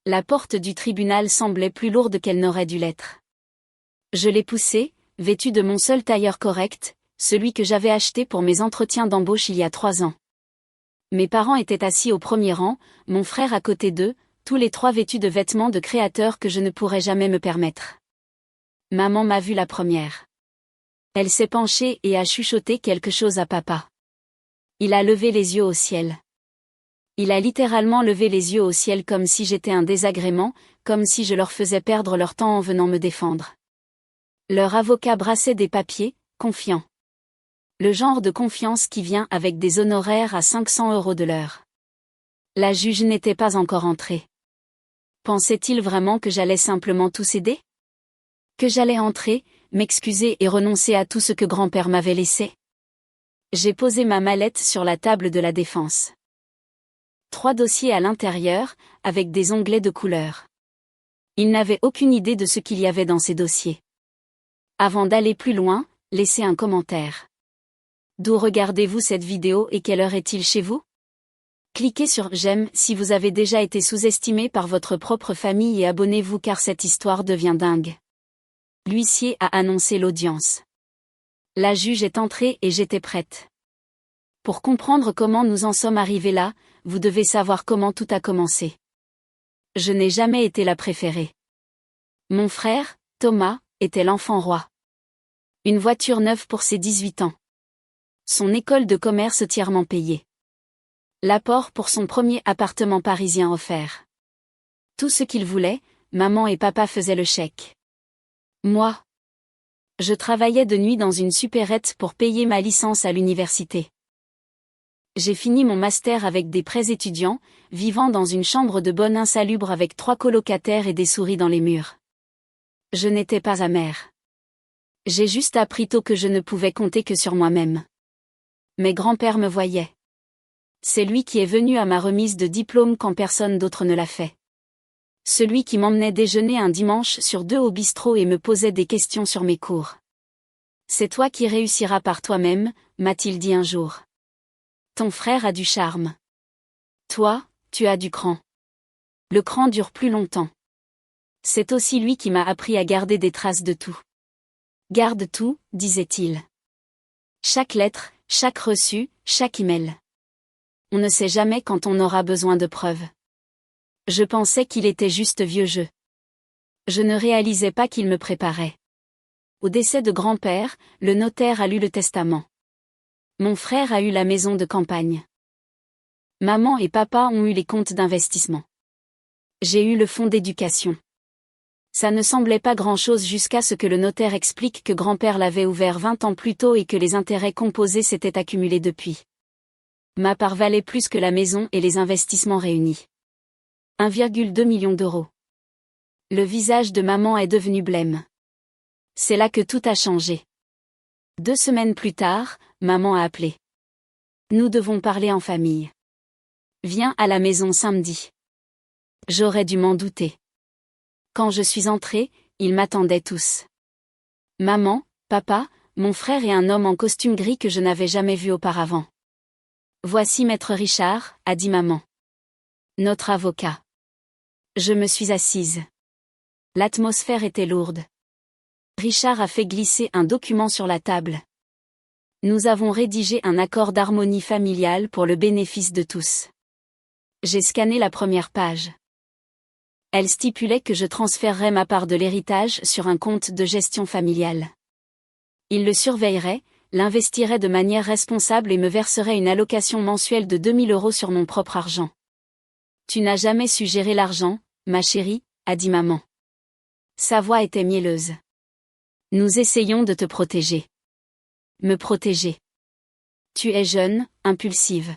La porte du tribunal semblait plus lourde qu'elle n'aurait dû l'être. Je l'ai poussée, vêtue de mon seul tailleur correct, celui que j'avais acheté pour mes entretiens d'embauche il y a 3 ans. Mes parents étaient assis au premier rang, mon frère à côté d'eux, tous les trois vêtus de vêtements de créateurs que je ne pourrais jamais me permettre. Maman m'a vue la première. Elle s'est penchée et a chuchoté quelque chose à papa. Il a levé les yeux au ciel. Il a littéralement levé les yeux au ciel comme si j'étais un désagrément, comme si je leur faisais perdre leur temps en venant me défendre. Leur avocat brassait des papiers, confiant. Le genre de confiance qui vient avec des honoraires à 500 € de l'heure. La juge n'était pas encore entrée. Pensait-il vraiment que j'allais simplement tout céder? Que j'allais entrer, m'excuser et renoncer à tout ce que grand-père m'avait laissé? J'ai posé ma mallette sur la table de la défense. 3 dossiers à l'intérieur, avec des onglets de couleur. Il n'avait aucune idée de ce qu'il y avait dans ces dossiers. Avant d'aller plus loin, laissez un commentaire. D'où regardez-vous cette vidéo et quelle heure est-il chez vous? Cliquez sur « J'aime » si vous avez déjà été sous-estimé par votre propre famille et abonnez-vous car cette histoire devient dingue. L'huissier a annoncé l'audience. La juge est entrée et j'étais prête. Pour comprendre comment nous en sommes arrivés là, vous devez savoir comment tout a commencé. Je n'ai jamais été la préférée. Mon frère, Thomas, était l'enfant roi. Une voiture neuve pour ses 18 ans. Son école de commerce entièrement payée. L'apport pour son premier appartement parisien offert. Tout ce qu'il voulait, maman et papa faisaient le chèque. Moi. Je travaillais de nuit dans une supérette pour payer ma licence à l'université. J'ai fini mon master avec des prêts étudiants, vivant dans une chambre de bonne insalubre avec 3 colocataires et des souris dans les murs. Je n'étais pas amère. J'ai juste appris tôt que je ne pouvais compter que sur moi-même. Mes grands-pères me voyaient. C'est lui qui est venu à ma remise de diplôme quand personne d'autre ne l'a fait. Celui qui m'emmenait déjeuner un dimanche sur 2 au bistrot et me posait des questions sur mes cours. C'est toi qui réussiras par toi-même, m'a-t-il dit un jour. Ton frère a du charme. Toi, tu as du cran. Le cran dure plus longtemps. C'est aussi lui qui m'a appris à garder des traces de tout. Garde tout, disait-il. Chaque lettre, chaque reçu, chaque email. On ne sait jamais quand on aura besoin de preuves. Je pensais qu'il était juste vieux jeu. Je ne réalisais pas qu'il me préparait. Au décès de grand-père, le notaire a lu le testament. Mon frère a eu la maison de campagne. Maman et papa ont eu les comptes d'investissement. J'ai eu le fonds d'éducation. Ça ne semblait pas grand-chose jusqu'à ce que le notaire explique que grand-père l'avait ouvert 20 ans plus tôt et que les intérêts composés s'étaient accumulés depuis. Ma part valait plus que la maison et les investissements réunis. 1,2 million d'euros. Le visage de maman est devenu blême. C'est là que tout a changé. 2 semaines plus tard, maman a appelé. Nous devons parler en famille. Viens à la maison samedi. J'aurais dû m'en douter. Quand je suis entrée, ils m'attendaient tous. Maman, papa, mon frère et un homme en costume gris que je n'avais jamais vu auparavant. Voici maître Richard, a dit maman. Notre avocat. Je me suis assise. L'atmosphère était lourde. Richard a fait glisser un document sur la table. Nous avons rédigé un accord d'harmonie familiale pour le bénéfice de tous. J'ai scanné la première page. Elle stipulait que je transférerais ma part de l'héritage sur un compte de gestion familiale. Il le surveillerait, l'investirait de manière responsable et me verserait une allocation mensuelle de 2 000 € sur mon propre argent. Tu n'as jamais su gérer l'argent, ma chérie, a dit maman. Sa voix était mielleuse. Nous essayons de te protéger. Me protéger. Tu es jeune, impulsive.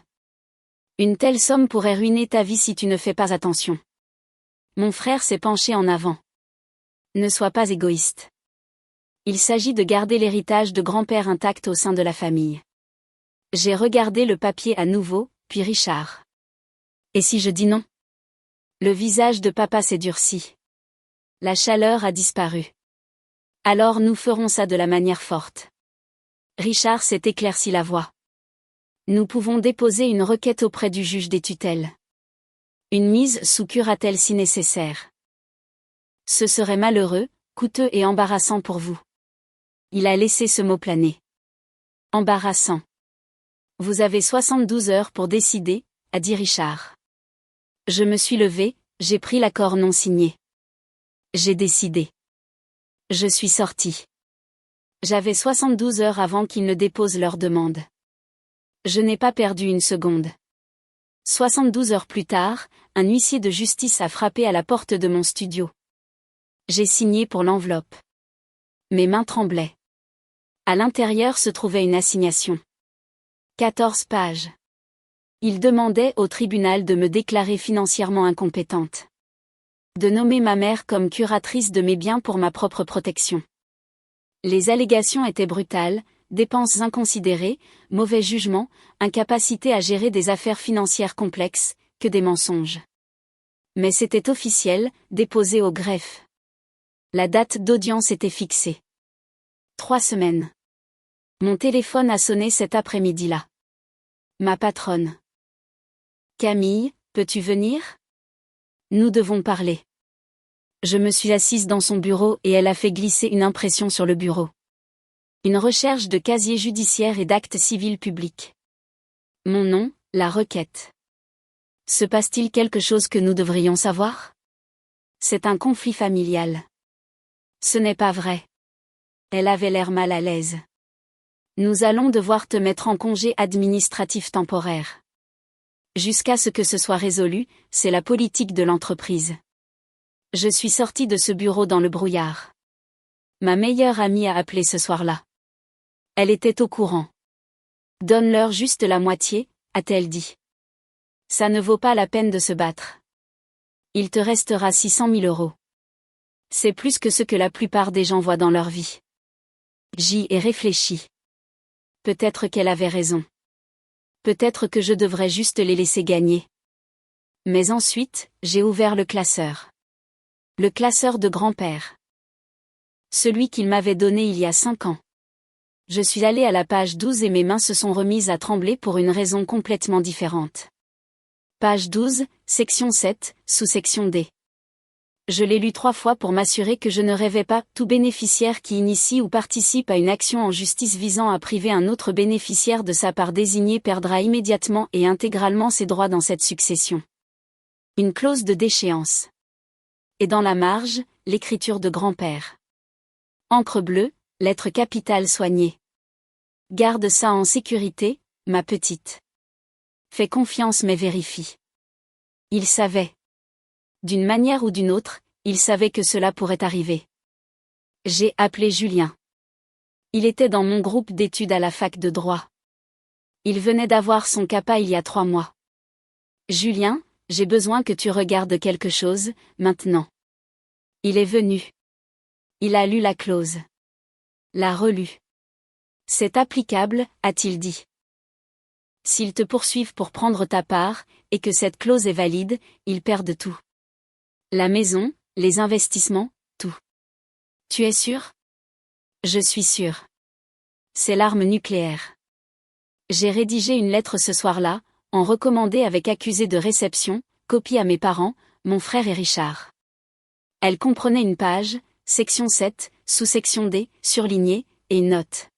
Une telle somme pourrait ruiner ta vie si tu ne fais pas attention. Mon frère s'est penché en avant. Ne sois pas égoïste. Il s'agit de garder l'héritage de grand-père intact au sein de la famille. J'ai regardé le papier à nouveau, puis Richard. Et si je dis non? Le visage de papa s'est durci. La chaleur a disparu. Alors nous ferons ça de la manière forte. Richard s'est éclairci la voix. Nous pouvons déposer une requête auprès du juge des tutelles. Une mise sous curatelle si nécessaire. Ce serait malheureux, coûteux et embarrassant pour vous. Il a laissé ce mot planer. Embarrassant. Vous avez 72 heures pour décider, a dit Richard. Je me suis levé, j'ai pris l'accord non signé. J'ai décidé. Je suis sorti. J'avais 72 heures avant qu'ils ne déposent leur demande. Je n'ai pas perdu une seconde. 72 heures plus tard, un huissier de justice a frappé à la porte de mon studio. J'ai signé pour l'enveloppe. Mes mains tremblaient. À l'intérieur se trouvait une assignation. 14 pages. Il demandait au tribunal de me déclarer financièrement incompétente. De nommer ma mère comme curatrice de mes biens pour ma propre protection. Les allégations étaient brutales, dépenses inconsidérées, mauvais jugement, incapacité à gérer des affaires financières complexes, que des mensonges. Mais c'était officiel, déposé au greffe. La date d'audience était fixée. 3 semaines. Mon téléphone a sonné cet après-midi-là. Ma patronne. Camille, peux-tu venir? Nous devons parler. Je me suis assise dans son bureau et elle a fait glisser une impression sur le bureau. Une recherche de casier judiciaire et d'actes civils publics. Mon nom, la requête. Se passe-t-il quelque chose que nous devrions savoir? C'est un conflit familial. Ce n'est pas vrai. Elle avait l'air mal à l'aise. Nous allons devoir te mettre en congé administratif temporaire. Jusqu'à ce que ce soit résolu, c'est la politique de l'entreprise. Je suis sortie de ce bureau dans le brouillard. Ma meilleure amie a appelé ce soir-là. Elle était au courant. Donne-leur juste la moitié, a-t-elle dit. Ça ne vaut pas la peine de se battre. Il te restera 600 000 euros. C'est plus que ce que la plupart des gens voient dans leur vie. J'y ai réfléchi. Peut-être qu'elle avait raison. Peut-être que je devrais juste les laisser gagner. Mais ensuite, j'ai ouvert le classeur. Le classeur de grand-père. Celui qu'il m'avait donné il y a 5 ans. Je suis allée à la page 12 et mes mains se sont remises à trembler pour une raison complètement différente. Page 12, section 7, sous-section D. Je l'ai lu 3 fois pour m'assurer que je ne rêvais pas. Tout bénéficiaire qui initie ou participe à une action en justice visant à priver un autre bénéficiaire de sa part désignée perdra immédiatement et intégralement ses droits dans cette succession. Une clause de déchéance. Et dans la marge, l'écriture de grand-père. Encre bleue, lettre capitale soignée. Garde ça en sécurité, ma petite. Fais confiance mais vérifie. Il savait. D'une manière ou d'une autre, il savait que cela pourrait arriver. J'ai appelé Julien. Il était dans mon groupe d'études à la fac de droit. Il venait d'avoir son CAPA il y a 3 mois. Julien, j'ai besoin que tu regardes quelque chose, maintenant. Il est venu. Il a lu la clause. L'a relue. C'est applicable, a-t-il dit. S'ils te poursuivent pour prendre ta part, et que cette clause est valide, ils perdent tout. La maison, les investissements, tout. Tu es sûr? Je suis sûr. C'est l'arme nucléaire. J'ai rédigé une lettre ce soir-là, en recommandé avec accusé de réception, copie à mes parents, mon frère et Richard. Elle comprenait une page, section 7, sous-section D, surlignée, et une note.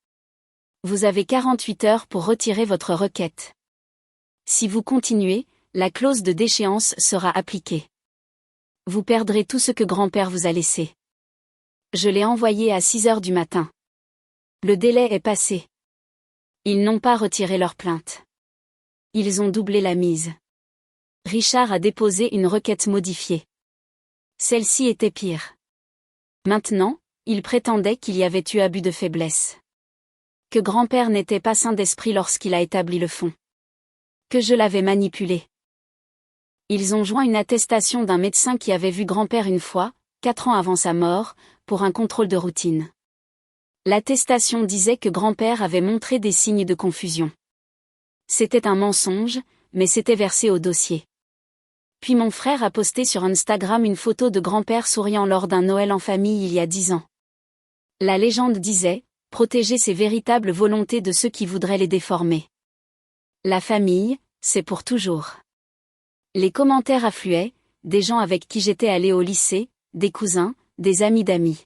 Vous avez 48 heures pour retirer votre requête. Si vous continuez, la clause de déchéance sera appliquée. Vous perdrez tout ce que grand-père vous a laissé. Je l'ai envoyé à 6 heures du matin. Le délai est passé. Ils n'ont pas retiré leur plainte. Ils ont doublé la mise. Richard a déposé une requête modifiée. Celle-ci était pire. Maintenant, il prétendait qu'il y avait eu abus de faiblesse. Que grand-père n'était pas sain d'esprit lorsqu'il a établi le fonds. Que je l'avais manipulé. Ils ont joint une attestation d'un médecin qui avait vu grand-père une fois, 4 ans avant sa mort, pour un contrôle de routine. L'attestation disait que grand-père avait montré des signes de confusion. C'était un mensonge, mais c'était versé au dossier. Puis mon frère a posté sur Instagram une photo de grand-père souriant lors d'un Noël en famille il y a 10 ans. La légende disait, protéger ses véritables volontés de ceux qui voudraient les déformer. La famille, c'est pour toujours. Les commentaires affluaient, des gens avec qui j'étais allée au lycée, des cousins, des amis d'amis.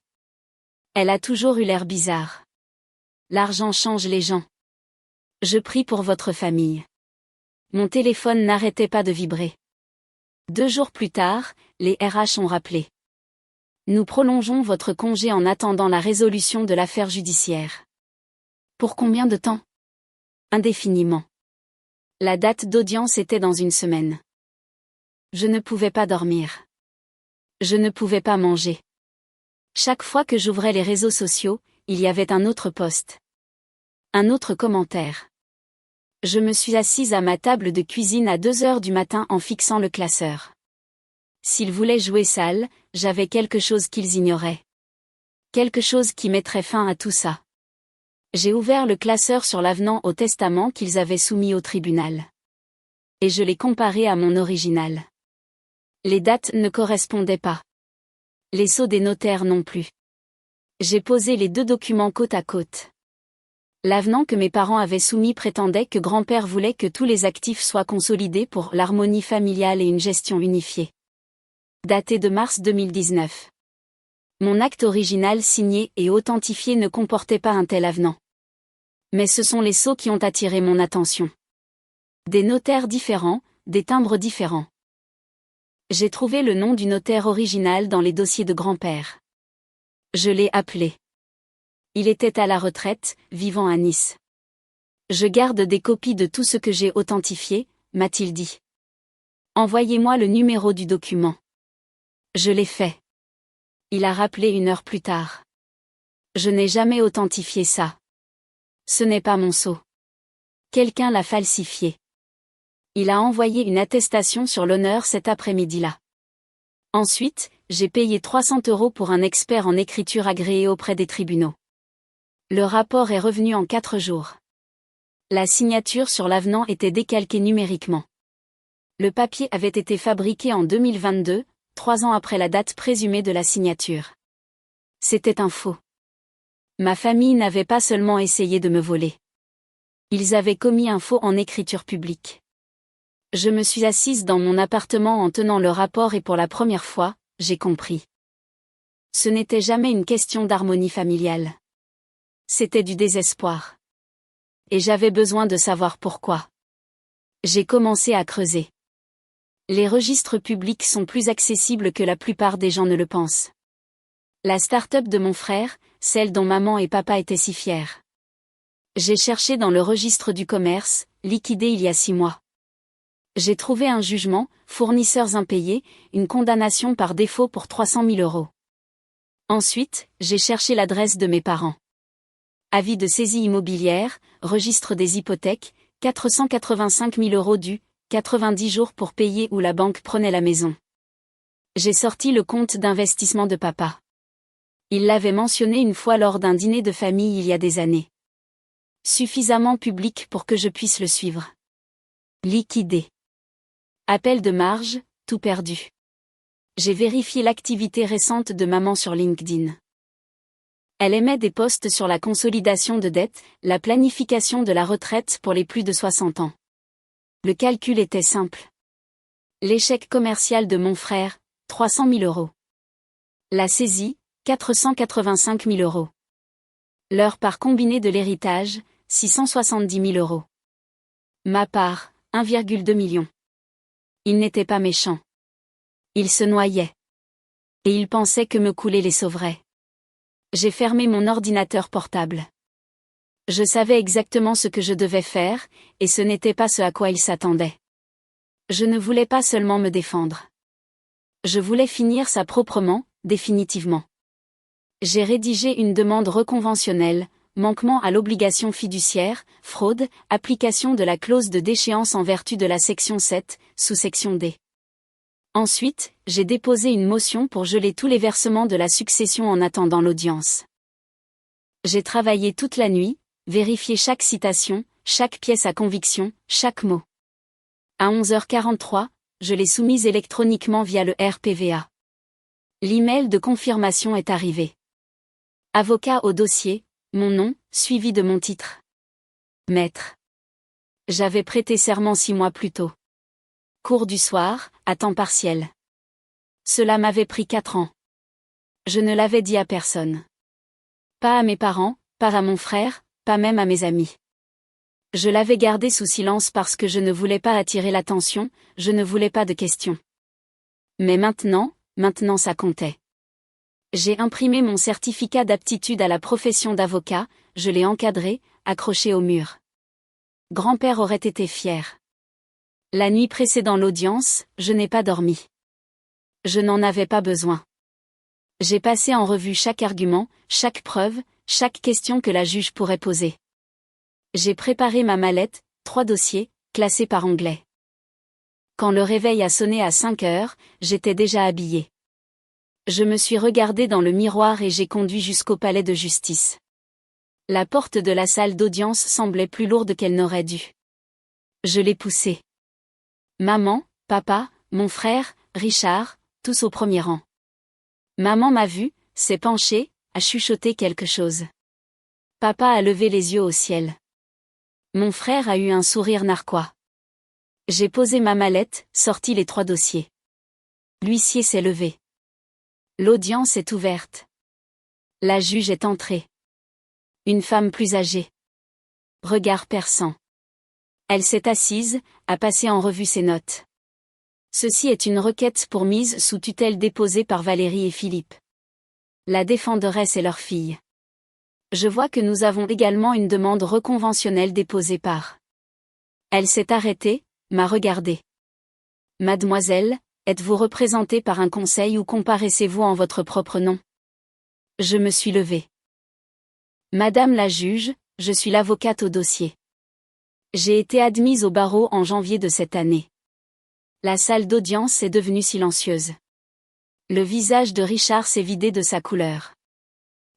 Elle a toujours eu l'air bizarre. L'argent change les gens. Je prie pour votre famille. Mon téléphone n'arrêtait pas de vibrer. 2 jours plus tard, les RH ont rappelé. Nous prolongeons votre congé en attendant la résolution de l'affaire judiciaire. Pour combien de temps? Indéfiniment. La date d'audience était dans 1 semaine. Je ne pouvais pas dormir. Je ne pouvais pas manger. Chaque fois que j'ouvrais les réseaux sociaux, il y avait un autre post. Un autre commentaire. Je me suis assise à ma table de cuisine à 2 heures du matin en fixant le classeur. S'ils voulaient jouer sale, j'avais quelque chose qu'ils ignoraient. Quelque chose qui mettrait fin à tout ça. J'ai ouvert le classeur sur l'avenant au testament qu'ils avaient soumis au tribunal. Et je l'ai comparé à mon original. Les dates ne correspondaient pas. Les sceaux des notaires non plus. J'ai posé les 2 documents côte à côte. L'avenant que mes parents avaient soumis prétendait que grand-père voulait que tous les actifs soient consolidés pour l'harmonie familiale et une gestion unifiée. Daté de mars 2019. Mon acte original signé et authentifié ne comportait pas un tel avenant. Mais ce sont les sceaux qui ont attiré mon attention. Des notaires différents, des timbres différents. J'ai trouvé le nom du notaire original dans les dossiers de grand-père. Je l'ai appelé. Il était à la retraite, vivant à Nice. Je garde des copies de tout ce que j'ai authentifié, m'a-t-il dit. Envoyez-moi le numéro du document. Je l'ai fait. Il a rappelé 1 heure plus tard. Je n'ai jamais authentifié ça. Ce n'est pas mon sceau. Quelqu'un l'a falsifié. Il a envoyé une attestation sur l'honneur cet après-midi-là. Ensuite, j'ai payé 300 € pour un expert en écriture agréé auprès des tribunaux. Le rapport est revenu en 4 jours. La signature sur l'avenant était décalquée numériquement. Le papier avait été fabriqué en 2022, 3 ans après la date présumée de la signature. C'était un faux. Ma famille n'avait pas seulement essayé de me voler. Ils avaient commis un faux en écriture publique. Je me suis assise dans mon appartement en tenant le rapport et pour la première fois, j'ai compris. Ce n'était jamais une question d'harmonie familiale. C'était du désespoir. Et j'avais besoin de savoir pourquoi. J'ai commencé à creuser. Les registres publics sont plus accessibles que la plupart des gens ne le pensent. La start-up de mon frère, celle dont maman et papa étaient si fiers. J'ai cherché dans le registre du commerce, liquidé il y a 6 mois. J'ai trouvé un jugement, fournisseurs impayés, une condamnation par défaut pour 300 000 €. Ensuite, j'ai cherché l'adresse de mes parents. Avis de saisie immobilière, registre des hypothèques, 485 000 € dus, 90 jours pour payer où la banque prenait la maison. J'ai sorti le compte d'investissement de papa. Il l'avait mentionné une fois lors d'un dîner de famille il y a des années. Suffisamment public pour que je puisse le suivre. Liquidé. Appel de marge, tout perdu. J'ai vérifié l'activité récente de maman sur LinkedIn. Elle émet des posts sur la consolidation de dettes, la planification de la retraite pour les plus de 60 ans. Le calcul était simple. L'échec commercial de mon frère, 300 000 €. La saisie, 485 000 €. Leur part combinée de l'héritage, 670 000 €. Ma part, 1,2 million. Il n'était pas méchant. Il se noyait. Et il pensait que me couler les sauverait. J'ai fermé mon ordinateur portable. Je savais exactement ce que je devais faire, et ce n'était pas ce à quoi il s'attendait. Je ne voulais pas seulement me défendre. Je voulais finir ça proprement, définitivement. J'ai rédigé une demande reconventionnelle, manquement à l'obligation fiduciaire, fraude, application de la clause de déchéance en vertu de la section 7, sous-section D. Ensuite, j'ai déposé une motion pour geler tous les versements de la succession en attendant l'audience. J'ai travaillé toute la nuit, vérifié chaque citation, chaque pièce à conviction, chaque mot. À 11h43, je l'ai soumise électroniquement via le RPVA. L'email de confirmation est arrivé. Avocat au dossier, mon nom, suivi de mon titre. Maître. J'avais prêté serment 6 mois plus tôt. Cours du soir, à temps partiel. Cela m'avait pris 4 ans. Je ne l'avais dit à personne. Pas à mes parents, pas à mon frère, pas même à mes amis. Je l'avais gardé sous silence parce que je ne voulais pas attirer l'attention, je ne voulais pas de questions. Mais maintenant ça comptait. J'ai imprimé mon certificat d'aptitude à la profession d'avocat, je l'ai encadré, accroché au mur. Grand-père aurait été fier. La nuit précédant l'audience, je n'ai pas dormi. Je n'en avais pas besoin. J'ai passé en revue chaque argument, chaque preuve, chaque question que la juge pourrait poser. J'ai préparé ma mallette, 3 dossiers, classés par onglet. Quand le réveil a sonné à 5 heures, j'étais déjà habillée. Je me suis regardée dans le miroir et j'ai conduit jusqu'au palais de justice. La porte de la salle d'audience semblait plus lourde qu'elle n'aurait dû. Je l'ai poussée. Maman, papa, mon frère, Richard, tous au premier rang. Maman m'a vue, s'est penchée, a chuchoté quelque chose. Papa a levé les yeux au ciel. Mon frère a eu un sourire narquois. J'ai posé ma mallette, sorti les 3 dossiers. L'huissier s'est levé. L'audience est ouverte. La juge est entrée. Une femme plus âgée. Regard perçant. Elle s'est assise, a passé en revue ses notes. Ceci est une requête pour mise sous tutelle déposée par Valérie et Philippe. La défenderesse et leur fille. Je vois que nous avons également une demande reconventionnelle déposée par. Elle s'est arrêtée, m'a regardée. Mademoiselle, êtes-vous représentée par un conseil ou comparaissez-vous en votre propre nom? Je me suis levée. Madame la juge, je suis l'avocate au dossier. J'ai été admise au barreau en janvier de cette année. La salle d'audience est devenue silencieuse. Le visage de Richard s'est vidé de sa couleur.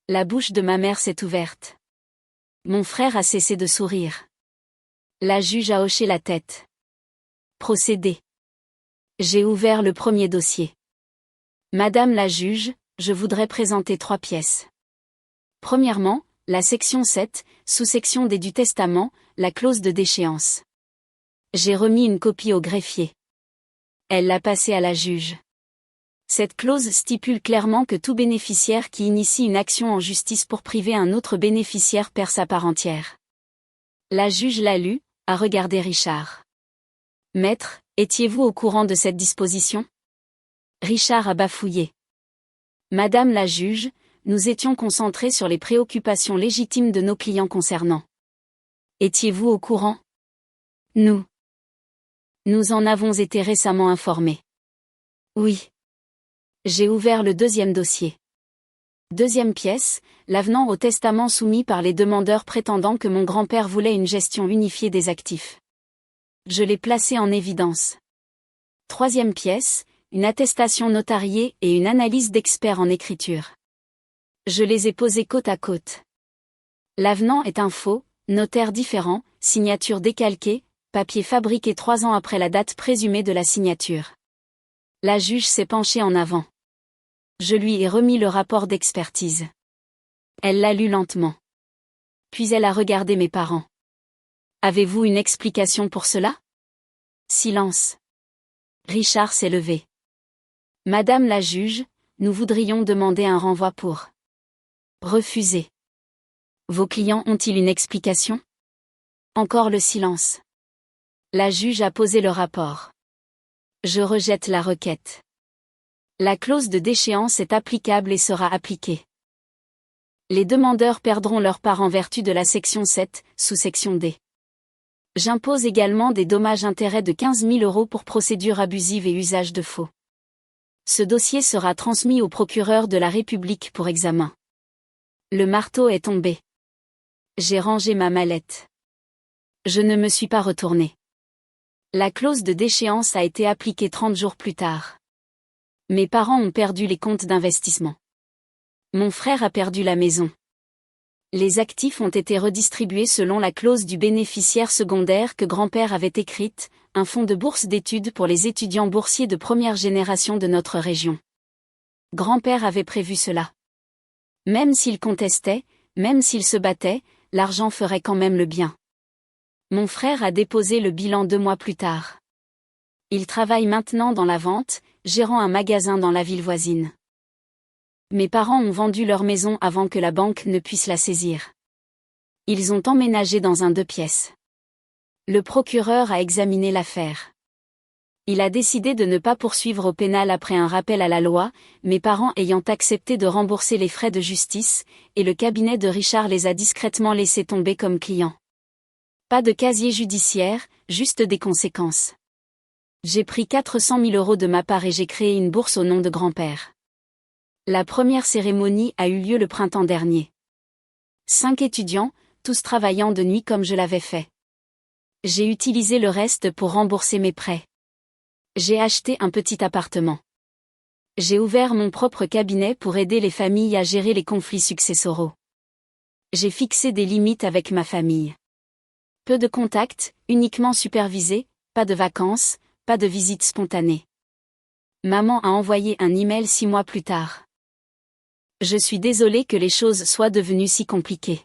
La bouche de ma mère s'est ouverte. Mon frère a cessé de sourire. La juge a hoché la tête. Procédé. J'ai ouvert le premier dossier. Madame la juge, je voudrais présenter 3 pièces. Premièrement, la section 7, sous-section D du testament, la clause de déchéance. J'ai remis une copie au greffier. Elle l'a passée à la juge. Cette clause stipule clairement que tout bénéficiaire qui initie une action en justice pour priver un autre bénéficiaire perd sa part entière. La juge l'a lu, a regardé Richard. Maître, étiez-vous au courant de cette disposition? Richard a bafouillé. Madame la juge, nous étions concentrés sur les préoccupations légitimes de nos clients concernant. Étiez-vous au courant? Nous en avons été récemment informés. Oui. J'ai ouvert le deuxième dossier. Deuxième pièce, l'avenant au testament soumis par les demandeurs prétendant que mon grand-père voulait une gestion unifiée des actifs. Je l'ai placé en évidence. Troisième pièce, une attestation notariée et une analyse d'experts en écriture. Je les ai posées côte à côte. L'avenant est un faux, notaire différent, signature décalquée, papier fabriqué 3 ans après la date présumée de la signature. La juge s'est penchée en avant. Je lui ai remis le rapport d'expertise. Elle l'a lu lentement. Puis elle a regardé mes parents. Avez-vous une explication pour cela? Silence. Richard s'est levé. Madame la juge, nous voudrions demander un renvoi pour. Refusé. Vos clients ont-ils une explication? Encore le silence. La juge a posé le rapport. Je rejette la requête. La clause de déchéance est applicable et sera appliquée. Les demandeurs perdront leur part en vertu de la section 7, sous-section D. J'impose également des dommages-intérêts de 15 000 € pour procédure abusive et usage de faux. Ce dossier sera transmis au procureur de la République pour examen. Le marteau est tombé. J'ai rangé ma mallette. Je ne me suis pas retournée. La clause de déchéance a été appliquée 30 jours plus tard. Mes parents ont perdu les comptes d'investissement. Mon frère a perdu la maison. Les actifs ont été redistribués selon la clause du bénéficiaire secondaire que grand-père avait écrite, un fonds de bourse d'études pour les étudiants boursiers de première génération de notre région. Grand-père avait prévu cela. Même s'il contestait, même s'il se battait, l'argent ferait quand même le bien. Mon frère a déposé le bilan 2 mois plus tard. Il travaille maintenant dans la vente, gérant un magasin dans la ville voisine. Mes parents ont vendu leur maison avant que la banque ne puisse la saisir. Ils ont emménagé dans un 2 pièces. Le procureur a examiné l'affaire. Il a décidé de ne pas poursuivre au pénal après un rappel à la loi, mes parents ayant accepté de rembourser les frais de justice, et le cabinet de Richard les a discrètement laissés tomber comme clients. Pas de casier judiciaire, juste des conséquences. J'ai pris 400 000 € de ma part et j'ai créé une bourse au nom de grand-père. La première cérémonie a eu lieu le printemps dernier. 5 étudiants, tous travaillant de nuit comme je l'avais fait. J'ai utilisé le reste pour rembourser mes prêts. J'ai acheté un petit appartement. J'ai ouvert mon propre cabinet pour aider les familles à gérer les conflits successoraux. J'ai fixé des limites avec ma famille. Peu de contacts, uniquement supervisés, pas de vacances, pas de visites spontanées. Maman a envoyé un email 6 mois plus tard. Je suis désolée que les choses soient devenues si compliquées.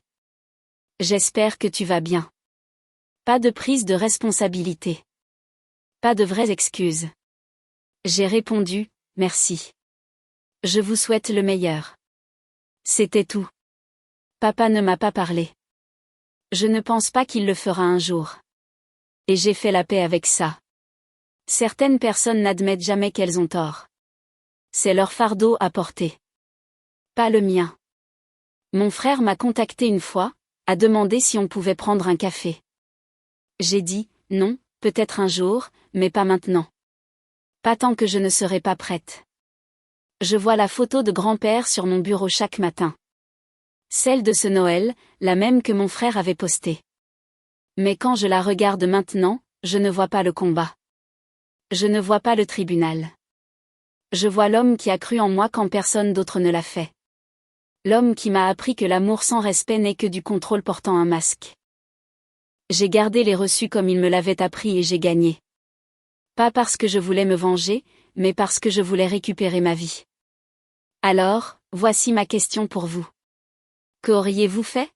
J'espère que tu vas bien. Pas de prise de responsabilité. Pas de vraies excuses. J'ai répondu, merci. Je vous souhaite le meilleur. C'était tout. Papa ne m'a pas parlé. Je ne pense pas qu'il le fera un jour. Et j'ai fait la paix avec ça. Certaines personnes n'admettent jamais qu'elles ont tort. C'est leur fardeau à porter. Pas le mien. Mon frère m'a contacté une fois, a demandé si on pouvait prendre un café. J'ai dit, non, peut-être un jour, mais pas maintenant. Pas tant que je ne serai pas prête. Je vois la photo de grand-père sur mon bureau chaque matin. Celle de ce Noël, la même que mon frère avait postée. Mais quand je la regarde maintenant, je ne vois pas le combat. Je ne vois pas le tribunal. Je vois l'homme qui a cru en moi quand personne d'autre ne l'a fait. L'homme qui m'a appris que l'amour sans respect n'est que du contrôle portant un masque. J'ai gardé les reçus comme il me l'avait appris et j'ai gagné. Pas parce que je voulais me venger, mais parce que je voulais récupérer ma vie. Alors, voici ma question pour vous. Qu'auriez-vous fait?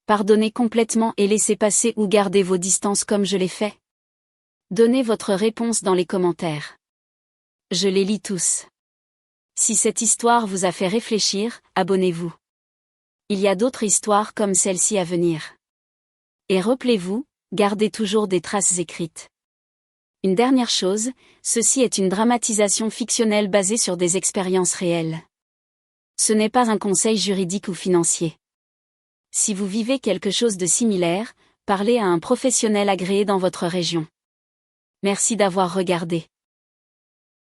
Pardonnez complètement et laissez passer ou gardez vos distances comme je l'ai fait? Donnez votre réponse dans les commentaires. Je les lis tous. Si cette histoire vous a fait réfléchir, abonnez-vous. Il y a d'autres histoires comme celle-ci à venir. Et rappelez-vous, gardez toujours des traces écrites. Une dernière chose, ceci est une dramatisation fictionnelle basée sur des expériences réelles. Ce n'est pas un conseil juridique ou financier. Si vous vivez quelque chose de similaire, parlez à un professionnel agréé dans votre région. Merci d'avoir regardé.